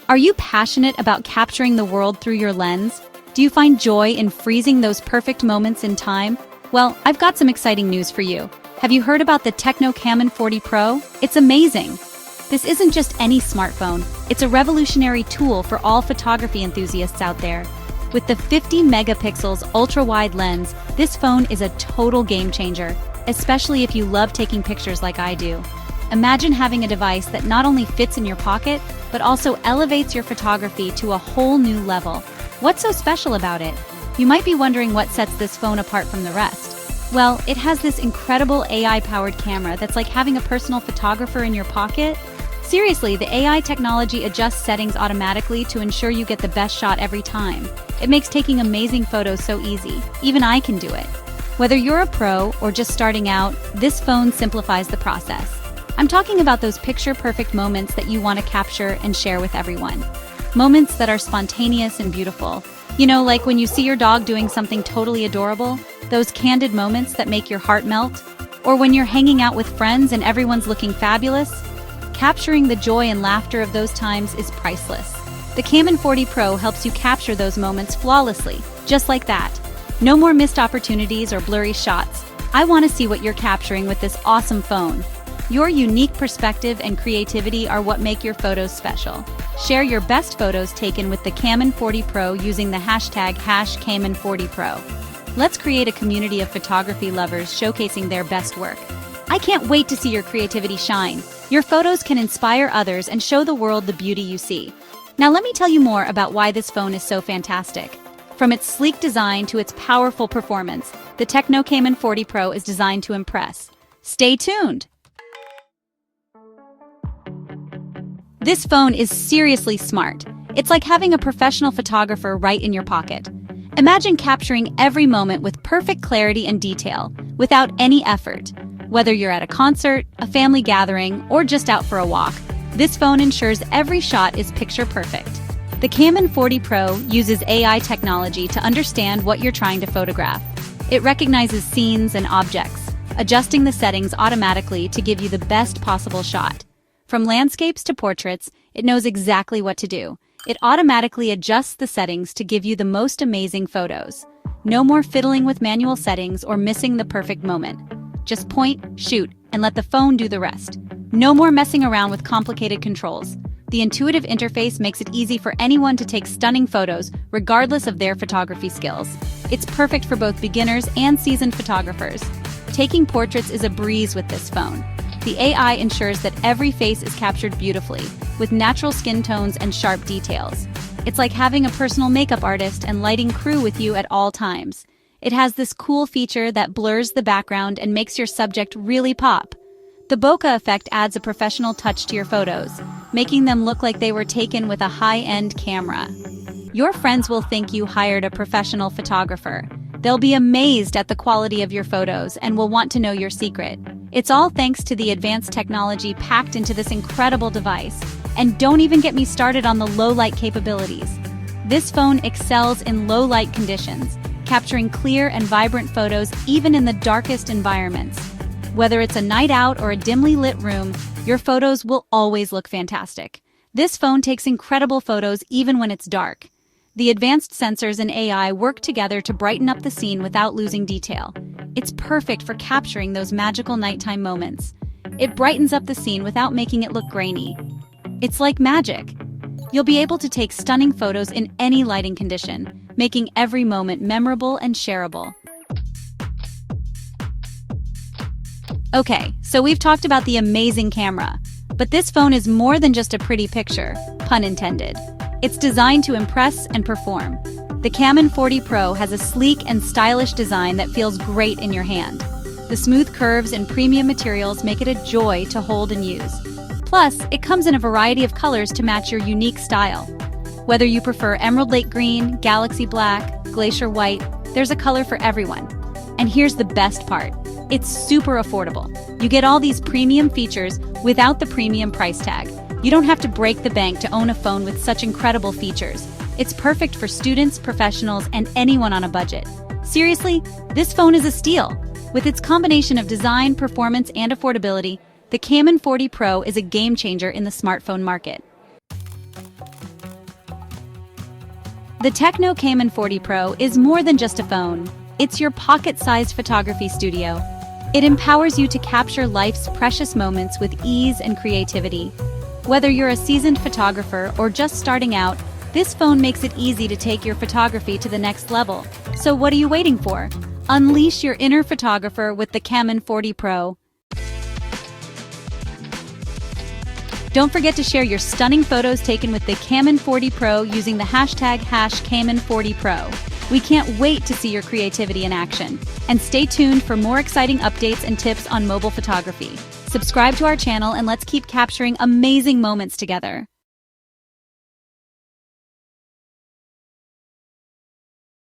Are you passionate about capturing the world through your lens? Do you find joy in freezing those perfect moments in time? Well, I've got some exciting news for you. Have you heard about the TECNO CAMON 40 Pro? It's amazing! This isn't just any smartphone, it's a revolutionary tool for all photography enthusiasts out there. With the 50 megapixels ultra-wide lens, this phone is a total game changer, especially if you love taking pictures like I do. Imagine having a device that not only fits in your pocket, but also elevates your photography to a whole new level. What's so special about it? You might be wondering what sets this phone apart from the rest. Well, it has this incredible AI-powered camera that's like having a personal photographer in your pocket. Seriously, the AI technology adjusts settings automatically to ensure you get the best shot every time. It makes taking amazing photos so easy. Even I can do it. Whether you're a pro or just starting out, this phone simplifies the process. I'm talking about those picture-perfect moments that you want to capture and share with everyone. Moments that are spontaneous and beautiful. You know, like when you see your dog doing something totally adorable, those candid moments that make your heart melt, or when you're hanging out with friends and everyone's looking fabulous. Capturing the joy and laughter of those times is priceless. The CAMON 40 Pro helps you capture those moments flawlessly, just like that. No more missed opportunities or blurry shots. I want to see what you're capturing with this awesome phone. Your unique perspective and creativity are what make your photos special. Share your best photos taken with the CAMON 40 Pro using the hashtag #CAMON40Pro. Let's create a community of photography lovers showcasing their best work. I can't wait to see your creativity shine. Your photos can inspire others and show the world the beauty you see. Now let me tell you more about why this phone is so fantastic. From its sleek design to its powerful performance, the TECNO CAMON 40 Pro is designed to impress. Stay tuned! This phone is seriously smart. It's like having a professional photographer right in your pocket. Imagine capturing every moment with perfect clarity and detail, without any effort. Whether you're at a concert, a family gathering, or just out for a walk, this phone ensures every shot is picture perfect. The CAMON 40 Pro uses AI technology to understand what you're trying to photograph. It recognizes scenes and objects, adjusting the settings automatically to give you the best possible shot. From landscapes to portraits, it knows exactly what to do. It automatically adjusts the settings to give you the most amazing photos. No more fiddling with manual settings or missing the perfect moment. Just point, shoot, and let the phone do the rest. No more messing around with complicated controls. The intuitive interface makes it easy for anyone to take stunning photos, regardless of their photography skills. It's perfect for both beginners and seasoned photographers. Taking portraits is a breeze with this phone. The AI ensures that every face is captured beautifully, with natural skin tones and sharp details. It's like having a personal makeup artist and lighting crew with you at all times. It has this cool feature that blurs the background and makes your subject really pop. The bokeh effect adds a professional touch to your photos, making them look like they were taken with a high-end camera. Your friends will think you hired a professional photographer. They'll be amazed at the quality of your photos and will want to know your secret. It's all thanks to the advanced technology packed into this incredible device. And don't even get me started on the low-light capabilities. This phone excels in low-light conditions, capturing clear and vibrant photos even in the darkest environments. Whether it's a night out or a dimly lit room, your photos will always look fantastic. This phone takes incredible photos even when it's dark. The advanced sensors and AI work together to brighten up the scene without losing detail. It's perfect for capturing those magical nighttime moments. It brightens up the scene without making it look grainy. It's like magic. You'll be able to take stunning photos in any lighting condition, making every moment memorable and shareable. Okay, so we've talked about the amazing camera, but this phone is more than just a pretty picture, pun intended. It's designed to impress and perform. The CAMON 40 Pro has a sleek and stylish design that feels great in your hand. The smooth curves and premium materials make it a joy to hold and use. Plus, it comes in a variety of colors to match your unique style. Whether you prefer emerald lake green, galaxy black, glacier white, there's a color for everyone. And here's the best part. It's super affordable. You get all these premium features without the premium price tag. You don't have to break the bank to own a phone with such incredible features. It's perfect for students, professionals, and anyone on a budget. Seriously, this phone is a steal. With its combination of design, performance, and affordability, the CAMON 40 Pro is a game changer in the smartphone market. The TECNO CAMON 40 Pro is more than just a phone. It's your pocket-sized photography studio. It empowers you to capture life's precious moments with ease and creativity. Whether you're a seasoned photographer or just starting out, this phone makes it easy to take your photography to the next level. So what are you waiting for? Unleash your inner photographer with the CAMON 40 Pro. Don't forget to share your stunning photos taken with the CAMON 40 Pro using the hashtag #CAMON40Pro. We can't wait to see your creativity in action. And stay tuned for more exciting updates and tips on mobile photography. Subscribe to our channel and let's keep capturing amazing moments together.